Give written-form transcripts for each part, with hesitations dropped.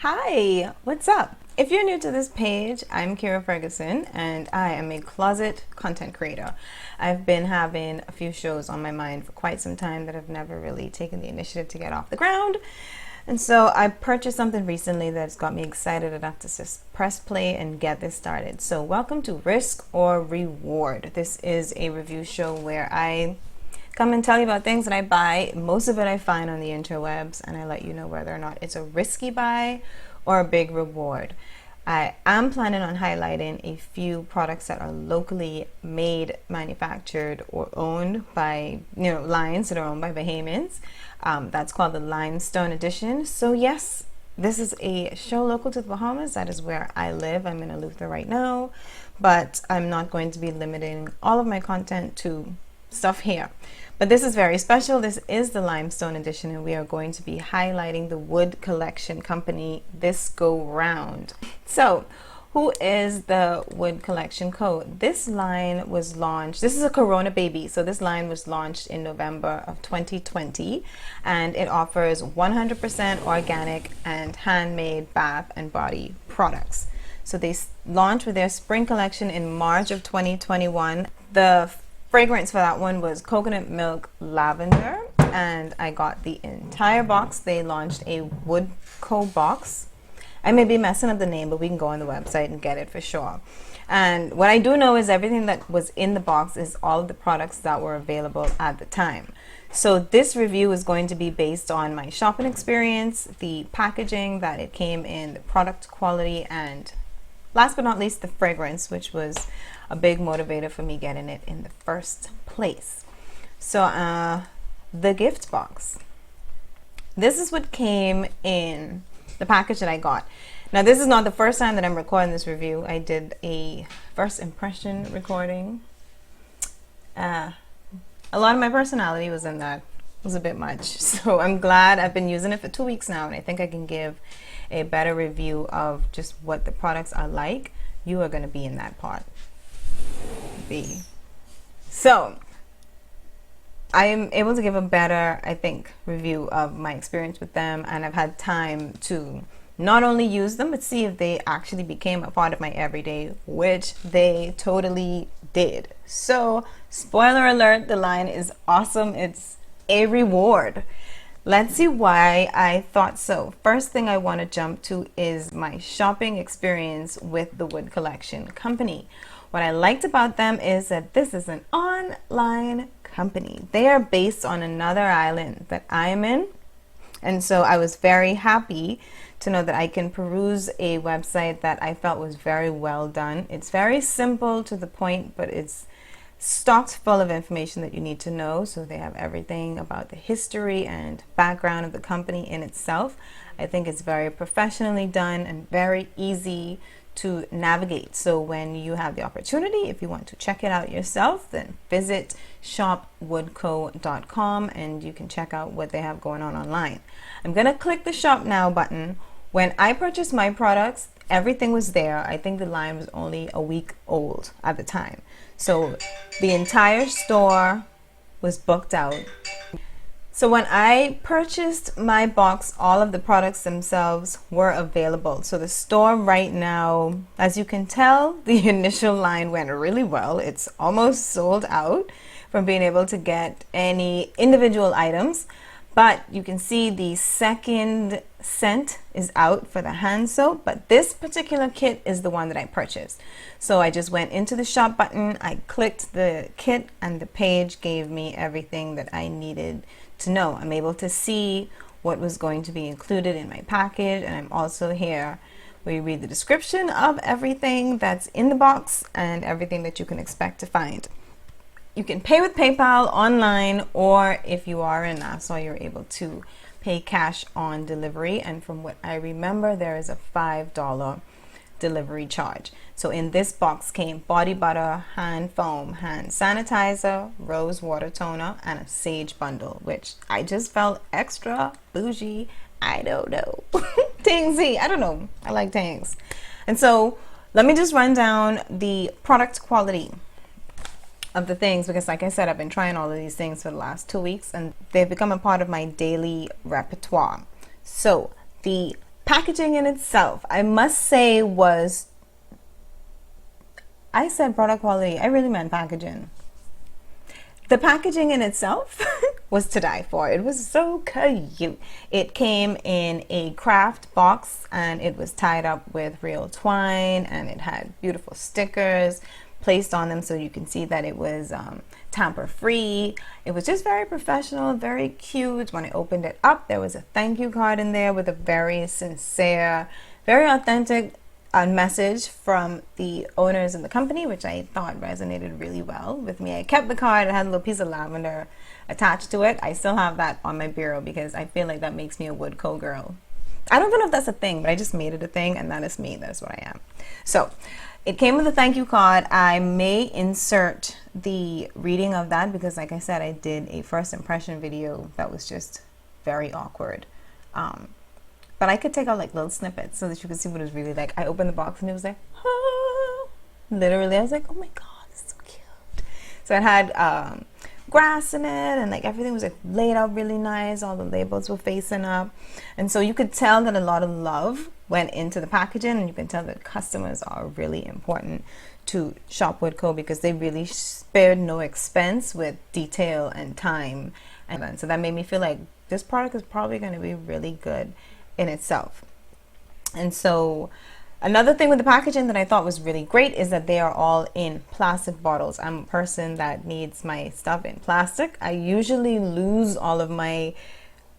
Hi, what's up? If you're new to this page, I'm Kira Ferguson and I am a closet content creator. I've been having a few shows on my mind for quite some time that I've never really taken the initiative to get off the ground. And so I purchased something recently that's got me excited enough to just press play and get this started. So welcome to Risk or Reward. This is a review show where I come and tell you about things that I buy. Most of it I find on the interwebs, and I let you know whether or not it's a risky buy or a big reward. I am planning on highlighting a few products that are locally made, manufactured, or owned by, lines that are owned by Bahamians. That's called the Limestone Edition. So yes, this is a show local to the Bahamas. That is where I live. I'm in Eleuthera right now, but I'm not going to be limiting all of my content to stuff here. But this is very special. This is the Limestone Edition, and we are going to be highlighting the Wood Collection Company this go round. So who is the Wood Collection Co? This line was launched, this is a Corona baby, so this line was launched in November of 2020, and it offers 100% organic and handmade bath and body products. So they launched with their spring collection in March of 2021. The fragrance for that one was coconut milk lavender, and I got the entire box. They launched a Wood Co box. I may be messing up the name, but we can go on the website and get it for sure. And what I do know is everything that was in the box is all of the products that were available at the time. So this review is going to be based on my shopping experience, the packaging that it came in, the product quality, and last but not least, the fragrance, which was a big motivator for me getting it in the first place. So the gift box. This is what came in the package that I got. Now, this is not the first time that I'm recording this review. I did a first impression recording. A lot of my personality was in that. It was a bit much. So I'm glad I've been using it for 2 weeks now, and I think I can give a better review of just what the products are like. You are going to be in that part. So I am able to give a better, I think, review of my experience with them, and I've had time to not only use them, but see if they actually became a part of my everyday, which they totally did. So spoiler alert, the line is awesome. It's a reward. Let's see why I thought so. First thing I want to jump to is my shopping experience with the Wood Collection Company. What I liked about them is that this is an online company. They are based on another island that I am in. And so I was very happy to know that I can peruse a website that I felt was very well done. It's very simple to the point, but it's stocked full of information that you need to know. So they have everything about the history and background of the company in itself. I think it's very professionally done and very easy to navigate. So when you have the opportunity, if you want to check it out yourself, then visit shopwoodco.com and you can check out what they have going on online. I'm going to click the shop now button. When I purchased my products, everything was there. I think the line was only a week old at the time. So the entire store was booked out. So when I purchased my box, all of the products themselves were available. So the store right now, as you can tell, the initial line went really well. It's almost sold out from being able to get any individual items. But you can see the second scent is out for the hand soap, but this particular kit is the one that I purchased. So I just went into the shop button, I clicked the kit, and the page gave me everything that I needed to know. I'm able to see what was going to be included in my package, and I'm also here where you read the description of everything that's in the box and everything that you can expect to find. You can pay with PayPal online, or if you are in Nassau, you're able to pay cash on delivery. And from what I remember, there is a $5 delivery charge. So in this box came body butter, hand foam, hand sanitizer, rose water toner, and a sage bundle, which I just felt extra bougie. I don't know. Tangsy. I don't know. I like tangs. And so let me just run down the product quality of the things, because like I said, I've been trying all of these things for the last 2 weeks and they've become a part of my daily repertoire. So the packaging in itself, I must say, I said product quality, I really meant packaging. The packaging in itself was to die for. It was so cute. It came in a craft box and it was tied up with real twine, and it had beautiful stickers placed on them so you can see that it was tamper free. It was just very professional, very cute. When I opened it up, there was a thank you card in there with a very sincere, very authentic message from the owners of the company, which I thought resonated really well with me. I kept the card. It had a little piece of lavender attached to it. I still have that on my bureau because I feel like that makes me a Woodco girl. I don't even know if that's a thing, but I just made it a thing, and that is me. That's what I am. So it came with a thank you card. I may insert the reading of that because, like I said, I did a first impression video that was just very awkward. But I could take out like little snippets so that you could see what it was really like. I opened the box and it was like, oh. Literally, I was like, oh my God, this is so cute. So it had grass in it, and like everything was like laid out really nice. All the labels were facing up. And so you could tell that a lot of love went into the packaging, and you can tell that customers are really important to Shop Woodco because they really spared no expense with detail and time. And so that made me feel like this product is probably going to be really good in itself. And so another thing with the packaging that I thought was really great is that they are all in plastic bottles. I'm a person that needs my stuff in plastic. I usually lose all of my,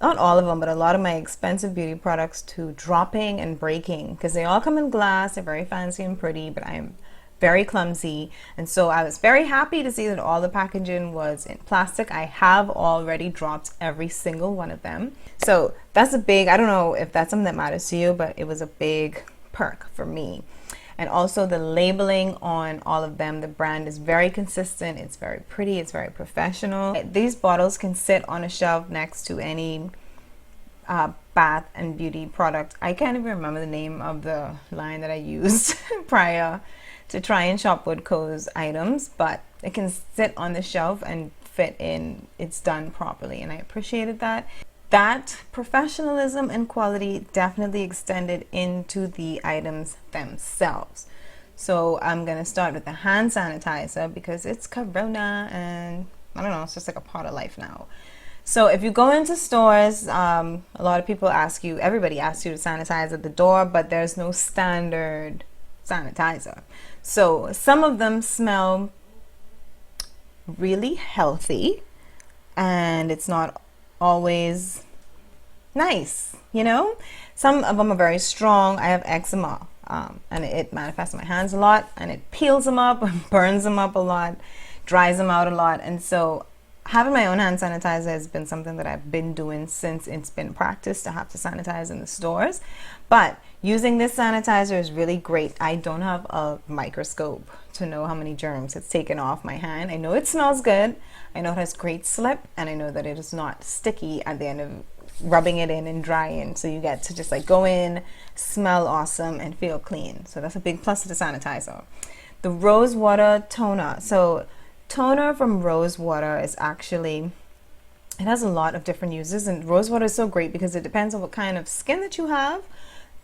not all of them, but a lot of my expensive beauty products to dropping and breaking because they all come in glass. They're very fancy and pretty, but I'm very clumsy. And so I was very happy to see that all the packaging was in plastic. I have already dropped every single one of them. So that's a big, I don't know if that's something that matters to you, but it was a big perk for me. And also the labeling on all of them, the brand is very consistent. It's very pretty. It's very professional. These bottles can sit on a shelf next to any bath and beauty product. I can't even remember the name of the line that I used prior to try and Shop Woodco's items, but it can sit on the shelf and fit in. It's done properly, and I appreciated that. That professionalism and quality definitely extended into the items themselves. So I'm gonna start with the hand sanitizer because it's Corona, and I don't know, it's just like a part of life now. So if you go into stores, a lot of people ask you, everybody asks you to sanitize at the door, but there's no standard sanitizer. So some of them smell really healthy, and it's not always nice, you know. Some of them are very strong. I have eczema, and it manifests in my hands a lot, and it peels them up, burns them up a lot, dries them out a lot. And so having my own hand sanitizer has been something that I've been doing since it's been practiced to have to sanitize in the stores. But using this sanitizer is really great. I don't have a microscope to know how many germs it's taken off my hand. I know it smells good. I know it has great slip, and I know that it is not sticky at the end of rubbing it in and drying. So you get to just like go in, smell awesome, and feel clean. So that's a big plus to the sanitizer. The rose water toner. So toner from rose water is actually, it has a lot of different uses, and rose water is so great because it depends on what kind of skin that you have,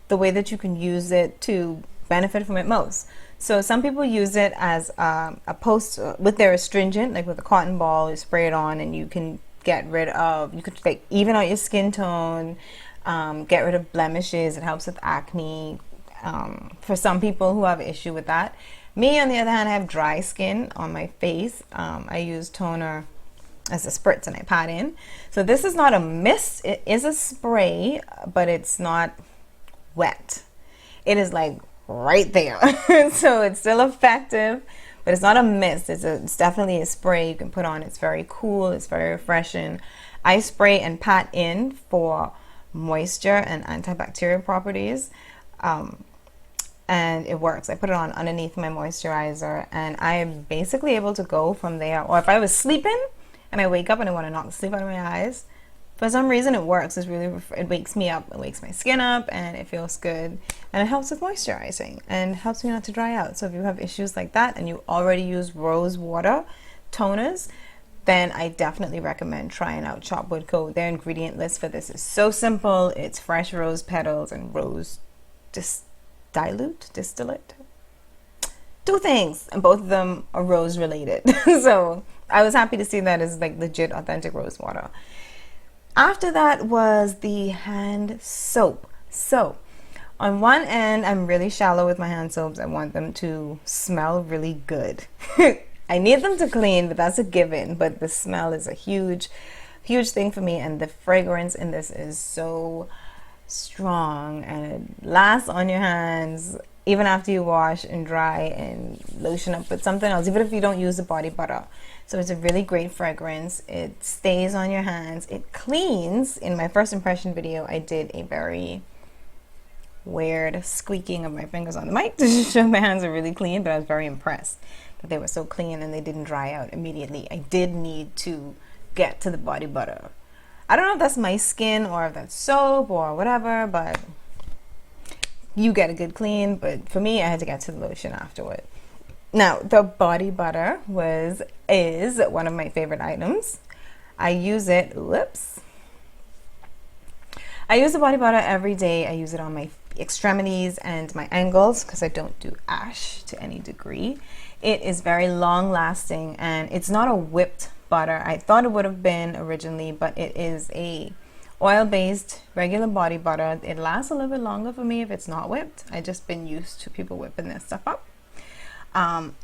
the way that you can use it to benefit from it most. So some people use it as a post with their astringent, like with a cotton ball. You spray it on, and you can get rid of, you could like even out your skin tone, get rid of blemishes. It helps with acne. For some people who have an issue with that. Me, on the other hand, I have dry skin on my face. I use toner as a spritz, and I pat in. So this is not a mist. It is a spray, but it's not wet. It is like right there. So it's still effective, but it's not a mist. It's definitely a spray you can put on. It's very cool. It's very refreshing. I spray and pat in for moisture and antibacterial properties. And it works. I put it on underneath my moisturizer, and I am basically able to go from there. Or if I was sleeping and I wake up and I want to knock the sleep out of my eyes, for some reason it works. It's really, it wakes me up, it wakes my skin up, and it feels good. And it helps with moisturizing and helps me not to dry out. So if you have issues like that and you already use rose water toners, then I definitely recommend trying out Chop Wood Co. Their ingredient list for this is so simple. It's fresh rose petals and rose distillate. Two things, and both of them are rose related. So I was happy to see that as like legit authentic rose water. After that was the hand soap. So on one end, I'm really shallow with my hand soaps. I want them to smell really good. I need them to clean, but that's a given. But the smell is a huge thing for me, and the fragrance in this is so strong, and it lasts on your hands even after you wash and dry and lotion up with something else, even if you don't use the body butter. So it's a really great fragrance. It stays on your hands. It cleans. In my first impression video, I did a very weird squeaking of my fingers on the mic to show my hands are really clean, but I was very impressed that they were so clean and they didn't dry out immediately. I did need to get to the body butter. I don't know if that's my skin or if that's soap or whatever, but you get a good clean. But for me, I had to get to the lotion afterward. Now, the body butter is one of my favorite items. I use it, I use the body butter every day. I use it on my extremities and my ankles because I don't do ash to any degree. It is very long lasting, and it's not a whipped butter. I thought it would have been originally, but it is a oil-based regular body butter. It lasts a little bit longer for me if it's not whipped. I've just been used to people whipping their stuff up.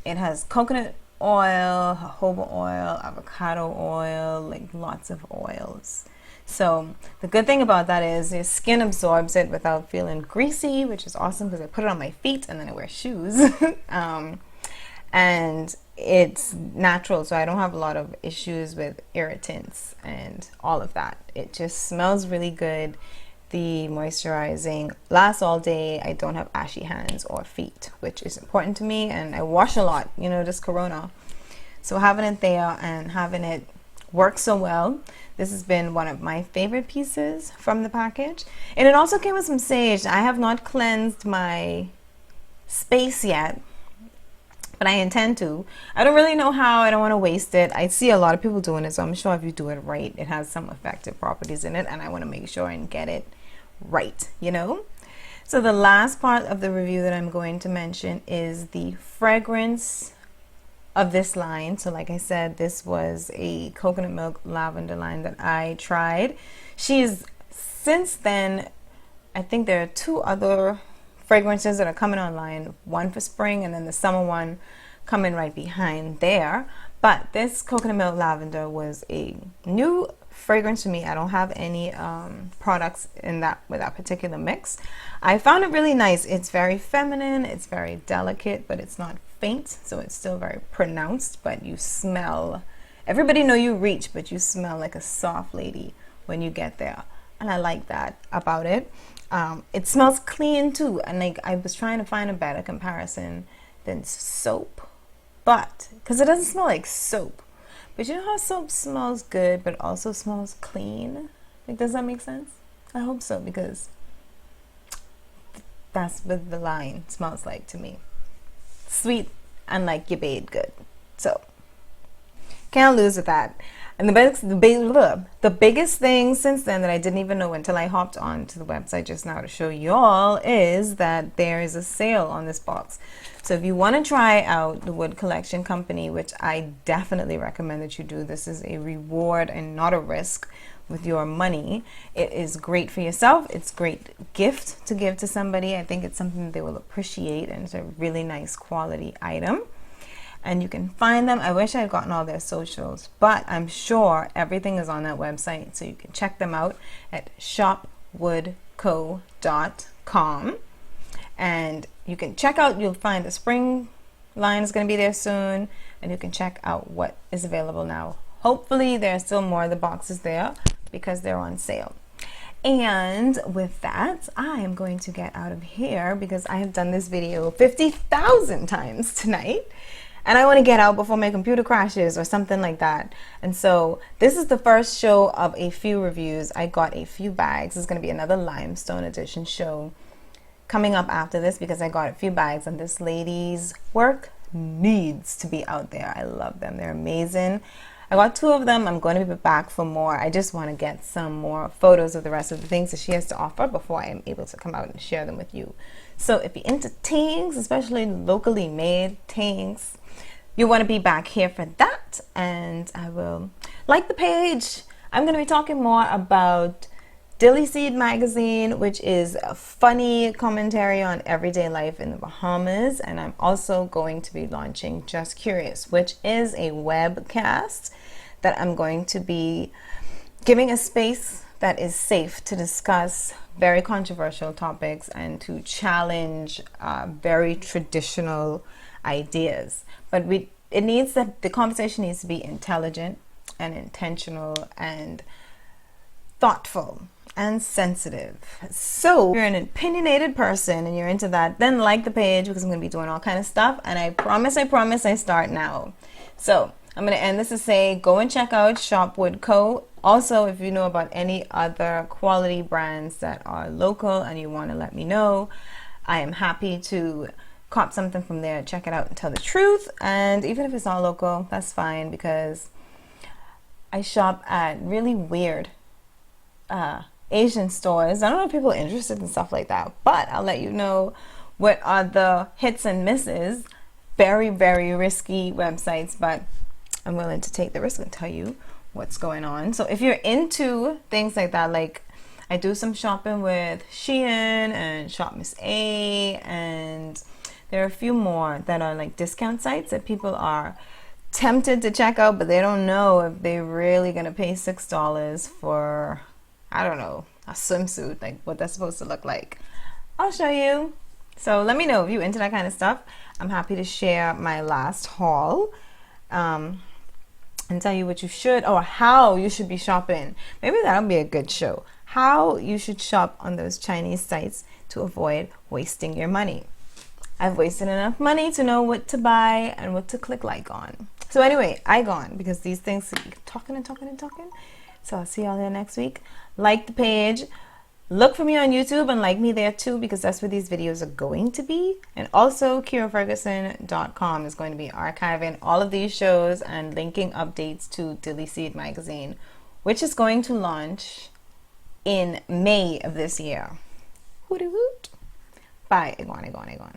It has coconut oil, jojoba oil, avocado oil, like lots of oils. So the good thing about that is your skin absorbs it without feeling greasy, which is awesome because I put it on my feet and then I wear shoes. And it's natural, so I don't have a lot of issues with irritants and all of that. It just smells really good. The moisturizing lasts all day. I don't have ashy hands or feet, which is important to me, and I wash a lot, you know, this corona. So having it there and having it work so well, this has been one of my favorite pieces from the package. And it also came with some sage. I have not cleansed my space yet, but I intend to. I don't really know how. I don't want to waste it. I see a lot of people doing it, so I'm sure if you do it right, it has some effective properties in it, and I want to make sure and get it right, you know? So the last part of the review that I'm going to mention is the fragrance of this line. So like I said, this was a coconut milk lavender line that I tried. She's since then, I think there are 2 other fragrances that are coming online, one for spring and then the summer one coming right behind there. But this coconut milk lavender was a new fragrance to me. I don't have any products in that with that particular mix. I found it really nice. It's very feminine, it's very delicate, but it's not faint, so it's still very pronounced. But you smell, everybody know you reach, but you smell like a soft lady when you get there, and I like that about it. It smells clean too, and like I was trying to find a better comparison than soap, but because it doesn't smell like soap. But you know how soap smells good but also smells clean? Like, does that make sense? I hope so, because that's what the line smells like to me. Sweet and like you bathed good. So can't lose with that. And the biggest thing since then that I didn't even know until I hopped onto the website just now to show y'all is that there is a sale on this box. So if you want to try out the Wood Collection Company, which I definitely recommend that you do, this is a reward and not a risk with your money. It is great for yourself. It's a great gift to give to somebody. I think it's something that they will appreciate, and it's a really nice quality item. And you can find them. I wish I had gotten all their socials, but I'm sure everything is on that website, so you can check them out at shopwoodco.com. And you can check out, you'll find the spring line is going to be there soon, and you can check out what is available now. Hopefully there are still more of the boxes there because they're on sale. And with that, I am going to get out of here because I have done this video 50,000 times tonight. And I want to get out before my computer crashes or something like that. And so this is the first show of a few reviews. I got a few bags. It's going to be another limestone edition show coming up after this because I got a few bags, and this lady's work needs to be out there. I love them. They're amazing. I got 2 of them. I'm going to be back for more. I just want to get some more photos of the rest of the things that she has to offer before I am able to come out and share them with you. So if you're into things, especially locally made things, you want to be back here for that. And I will like the page. I'm going to be talking more about Dilly Seed magazine, which is a funny commentary on everyday life in the Bahamas. And I'm also going to be launching Just Curious, which is a webcast that I'm going to be giving a space that is safe to discuss very controversial topics and to challenge very traditional ideas. But the conversation needs to be intelligent and intentional and thoughtful and sensitive. So if you're an opinionated person and you're into that, then like the page, because I'm going to be doing all kind of stuff, and I promise I start now. So I'm going to end this to say, go and check out Shop Wood Co. Also, if you know about any other quality brands that are local and you want to let me know, I am happy to cop something from there, check it out and tell the truth. And even if it's not local, that's fine, because I shop at really weird Asian stores. I don't know if people are interested in stuff like that, but I'll let you know what are the hits and misses. Very, very risky websites, but I'm willing to take the risk and tell you what's going on. So if you're into things like that, like I do some shopping with Shein and Shop Miss A, and there are a few more that are like discount sites that people are tempted to check out, but they don't know if they're really gonna pay $6 for, I don't know, a swimsuit, like what that's supposed to look like. I'll show you. So let me know if you're into that kind of stuff. I'm happy to share my last haul and tell you what you should, or how you should be shopping. Maybe that'll be a good show. How you should shop on those Chinese sites to avoid wasting your money. I've wasted enough money to know what to buy and what to click like on. So anyway, I gone, because these things keep talking and talking and talking. So I'll see y'all there next week. Like the page. Look for me on YouTube and like me there too, because that's where these videos are going to be. And also KiraFerguson.com is going to be archiving all of these shows and linking updates to Dilly Seed magazine, which is going to launch in May of this year. Hooty hoot. Bye, Iguan.